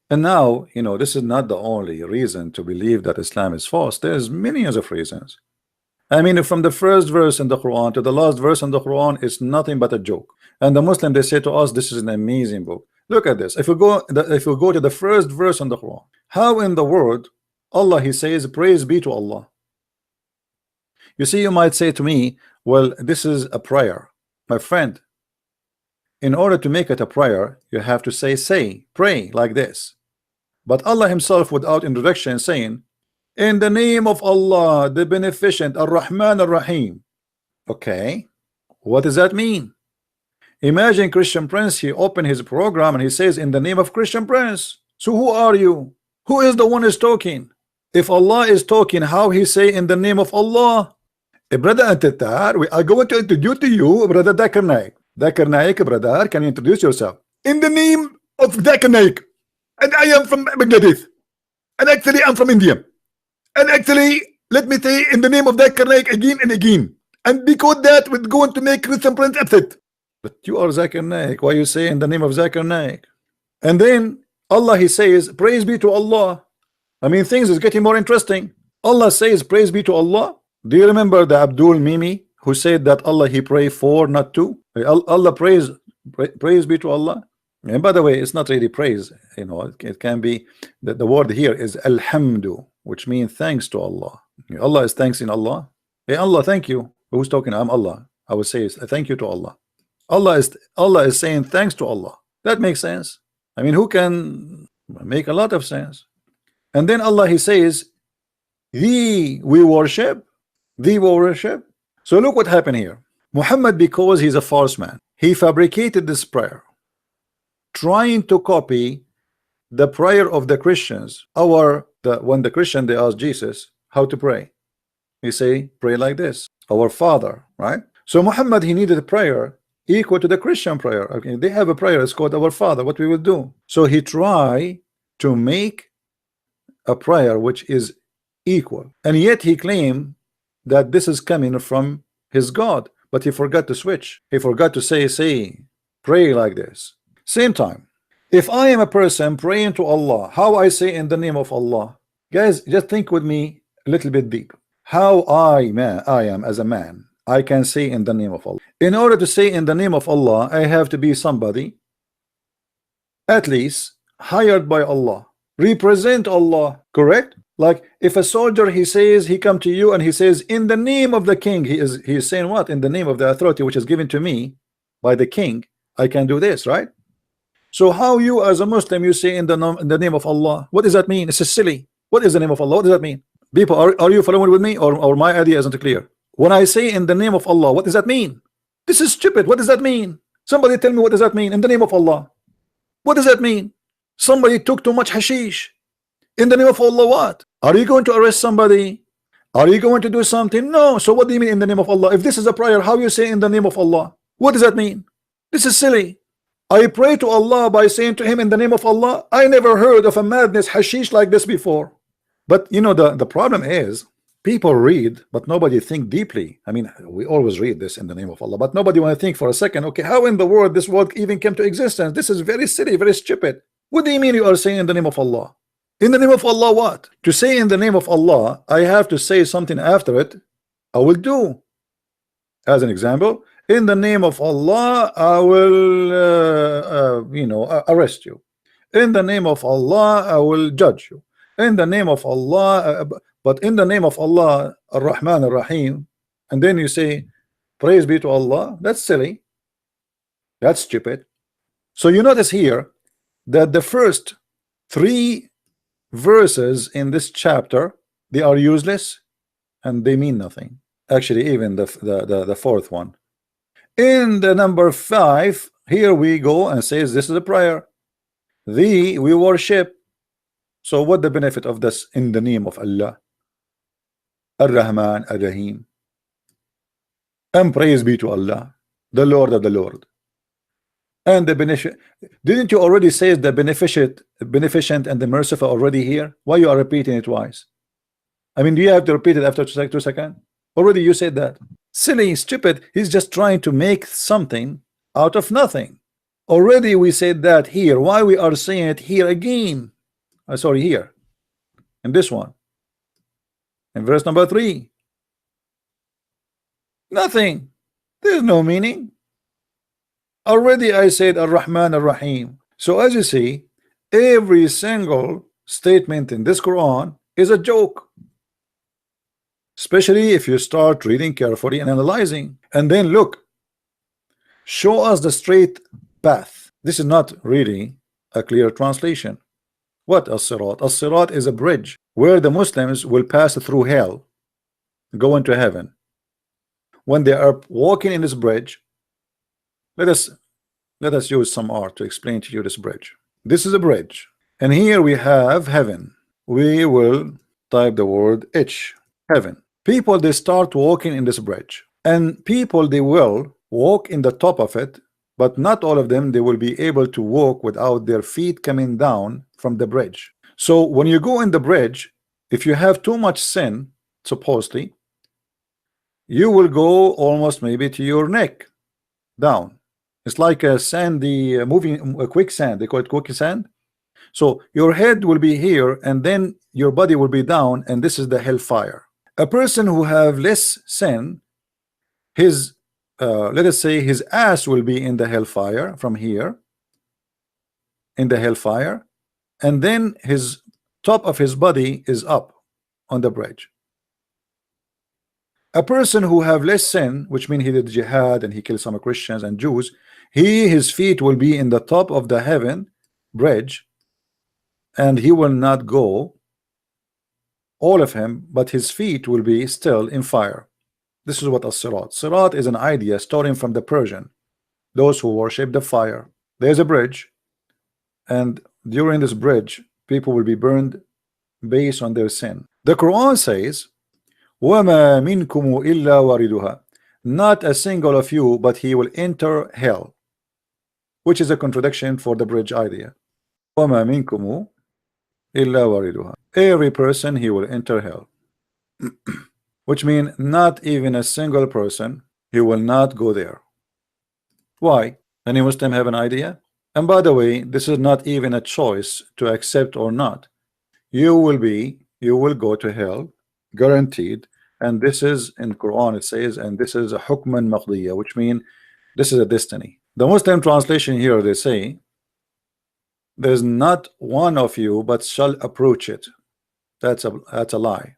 And now, you know, this is not the only reason to believe that Islam is false. There's millions of reasons. I mean, from the first verse in the Quran to the last verse in the Quran, it's nothing but a joke. And the Muslim, they say to us, this is an amazing book. Look at this. If we go to the first verse in the Quran, how in the world Allah, he says, praise be to Allah. You see, you might say to me, well, this is a prayer. My friend, in order to make it a prayer, you have to say, pray like this. But Allah himself, without introduction, saying, in the name of Allah, the beneficent, Ar-Rahman Ar-Rahim. Okay, what does that mean? Imagine Christian Prince, he opened his program and he says, in the name of Christian Prince. So who are you? Who is the one who is talking? If Allah is talking, how he say in the name of Allah? Brother Antatar, we are going to introduce to you Brother Dakar Naik. Dakar Naik, brother, can you introduce yourself? In the name of Dakar Naik. And I am from Bangladesh. And actually I'm from India. And actually, let me say in the name of Zakir Naik again and again. And because that would going to make Christian Prince upset. But you are Zakir Naik. Why you say in the name of Zakir Naik? And then Allah, he says, praise be to Allah. I mean, things is getting more interesting. Allah says, praise be to Allah. Do you remember the Abdul Mimi who said that Allah, he pray for, not to? Allah praise be to Allah. And by the way, it's not really praise. You know, it can be that the word here is Alhamdu, which means thanks to Allah. Allah is thanks in Allah. Hey Allah, thank you. Who's talking? I'm Allah. I would say thank you to Allah. Allah is saying thanks to Allah. That makes sense. I mean, who can make a lot of sense? And then Allah, he says, thee we worship. So look what happened here. Muhammad, because he's a false man, he fabricated this prayer, trying to copy the prayer of the Christians. When the Christian, they ask Jesus how to pray, he say, pray like this, our Father, right? So Muhammad, he needed a prayer equal to the Christian prayer. Okay, they have a prayer, it's called our Father, what we will do. So he tried to make a prayer which is equal, and yet he claimed that this is coming from his God, but he forgot to switch. He forgot to say, pray like this. Same time, if I am a person praying to Allah, how I say in the name of Allah? Guys, just think with me a little bit deep. How I am as a man, I can say in the name of Allah. In order to say in the name of Allah, I have to be somebody at least hired by Allah, represent Allah, correct? Like if a soldier, he says, he come to you and he says, in the name of the king, he is saying what? In the name of the authority which is given to me by the king, I can do this, right? So how you as a Muslim, you say in the name of Allah? What does that mean? It's silly. What is the name of Allah? What does that mean? People, are you following with me, or my idea isn't clear? When I say in the name of Allah, what does that mean? This is stupid. What does that mean? Somebody tell me, what does that mean? In the name of Allah, what does that mean? Somebody took too much hashish. In the name of Allah, what? Are you going to arrest somebody? Are you going to do something? No. So what do you mean in the name of Allah? If this is a prayer, how you say in the name of Allah? What does that mean? This is silly. I pray to Allah by saying to him in the name of Allah. I never heard of a madness hashish like this before. But you know, the problem is people read, but nobody think deeply. I mean, we always read this in the name of Allah, but nobody want to think for a second, okay, how in the world this word even came to existence? This is very silly, very stupid. What do you mean you are saying in the name of Allah? In the name of Allah, what? To say in the name of Allah, I have to say something after it. I will do. As an example, in the name of Allah, I will, arrest you. In the name of Allah, I will judge you. In the name of Allah, but in the name of Allah, Ar-Rahman Ar-Rahim, and then you say, praise be to Allah. That's silly. That's stupid. So you notice here that the first 3 verses in this chapter, they are useless and they mean nothing. Actually, even the fourth one. In the number 5, here we go and says this is a prayer. Thee we worship. So what the benefit of this in the name of Allah? Ar-Rahman Ar-Rahim. And praise be to Allah, the Lord of the Lord. And the beneficent. Didn't you already say the beneficent and the merciful already here? Why you are repeating it twice? I mean, do you have to repeat it after 2 seconds? Already you said that. Silly, stupid. He's just trying to make something out of nothing. Already we said that here. Why we are saying it here again? Sorry, here in this one, in verse number 3. Nothing. There's no meaning. Already I said Ar-Rahman Ar-Rahim. So as you see, every single statement in this Quran is a joke, especially if you start reading carefully and analyzing. And then look, show us the straight path. This is not really a clear translation. What as-sirat? As-sirat is a bridge where the Muslims will pass through hell, go into heaven. When they are walking in this bridge, let us use some art to explain to you this bridge. This is a bridge, and here we have heaven. We will type the word H, heaven. People, they start walking in this bridge, and people, they will walk in the top of it, but not all of them, they will be able to walk without their feet coming down from the bridge. So when you go in the bridge, if you have too much sin, supposedly, you will go almost maybe to your neck down. It's like a sandy moving, a quicksand. They call it quicksand. So your head will be here, and then your body will be down, and this is the hellfire. A person who have less sin, his let us say his ass will be in the hellfire from here, in the hellfire, and then his top of his body is up on the bridge. A person who have less sin, which means he did jihad and he killed some Christians and Jews, his feet will be in the top of the heaven bridge, and he will not go, all of him, but his feet will be still in fire. This is what as-sirat. Sirat is an idea starting from the Persian, those who worship the fire. There's a bridge, and during this bridge, people will be burned based on their sin. The Quran says, وَمَا مِنْكُمُ إِلَّا وَارِدُهَا. Not a single of you, but he will enter hell, which is a contradiction for the bridge idea. وَمَا مِنْكُمُ إِلَّا وَارِدُهَا. Every person, he will enter hell. Which means not even a single person, he will not go there. Why? Any Muslim have an idea? And by the way, this is not even a choice to accept or not. You will go to hell, guaranteed. And this is in Quran, it says, and this is a hukman maqdiya, which means this is a destiny. The Muslim translation here, they say, there's not one of you but shall approach it. That's a lie.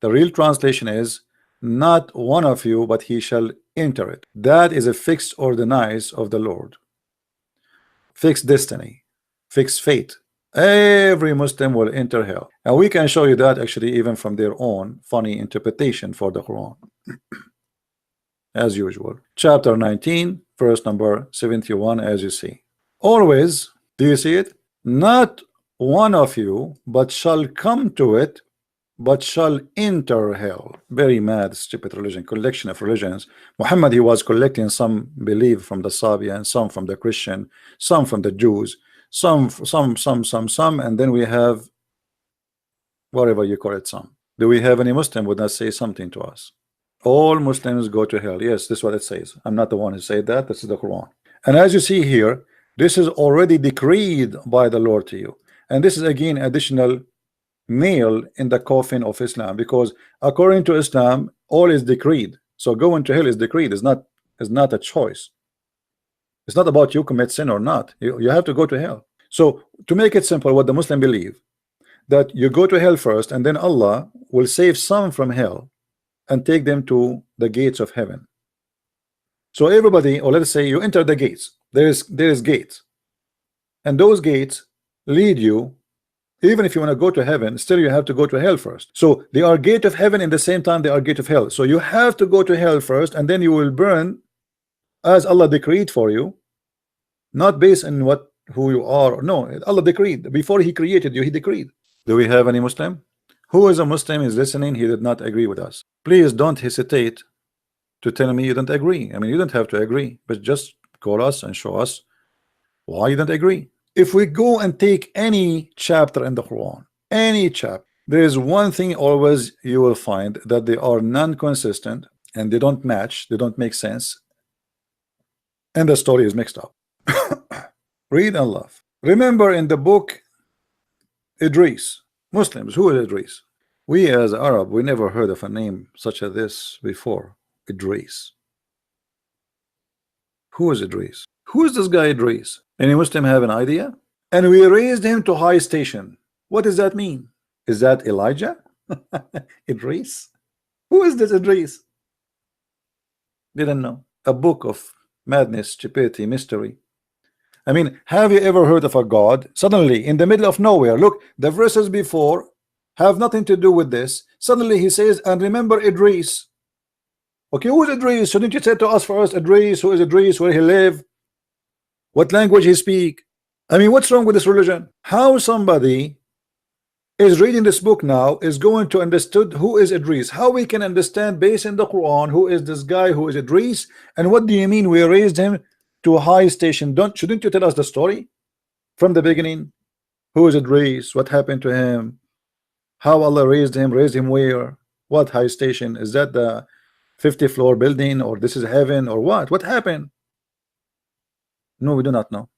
The real translation is, not one of you but he shall enter it. That is a fixed ordinance of the Lord, fixed destiny, fixed fate. Every Muslim will enter hell, and we can show you that actually even from their own funny interpretation for the Quran. As usual, chapter 19 verse number 71, as you see. Always, do you see it? Not one of you but shall come to it, but shall enter hell. Very mad, stupid religion, collection of religions. Muhammad, he was collecting some belief from the Sabian, some from the Christian, some from the Jews, some, and then we have whatever you call it, some. Do we have any Muslim would not say something to us? All Muslims go to hell. Yes, this is what it says. I'm not the one who said that. This is the Quran. And as you see here, this is already decreed by the Lord to you. And this is again additional nail in the coffin of Islam, because according to Islam, all is decreed. So going to hell is decreed. Is not a choice. It's not about you commit sin or not. You have to go to hell. So to make it simple, what the Muslim believe, that you go to hell first, and then Allah will save some from hell and take them to the gates of heaven. So everybody, or let's say you enter the gates, there is gates, and those gates lead you. Even if you want to go to heaven, still you have to go to hell first. So they are gate of heaven in the same time they are gate of hell. So you have to go to hell first, and then you will burn as Allah decreed for you, not based on who you are. No, Allah decreed. Before he created you, he decreed. Do we have any Muslim? Who is a Muslim is listening? He did not agree with us. Please don't hesitate to tell me you don't agree. I mean, you don't have to agree, but just call us and show us why you don't agree. If we go and take any chapter in the Quran, any chapter, there is one thing always you will find, that they are non-consistent and they don't match, they don't make sense, and the story is mixed up. Read and love. Remember in the book Idris. Muslims, who is Idris? We as Arab, we never heard of a name such as this before. Idris. Who is Idris? Who is this guy Idris? Any Muslim have an idea? And we raised him to high station. What does that mean? Is that Elijah? Idris? Who is this Idris? Didn't know. A book of madness, stupidity, mystery. I mean, have you ever heard of a God suddenly in the middle of nowhere? Look, the verses before have nothing to do with this. Suddenly he says, and remember Idris. Okay, who is Idris? Shouldn't you say to us first, Idris, who is Idris, where he live, what language he speak? I mean, what's wrong with this religion? How somebody is reading this book now is going to understand who is Idris? How we can understand based in the Quran who is this guy, who is Idris, and what do you mean we raised him to a high station? Shouldn't you tell us the story from the beginning? Who is Idris? What happened to him? How Allah raised him where? What high station? Is that the 50th floor building, or this is heaven, or what happened? No, we do not know.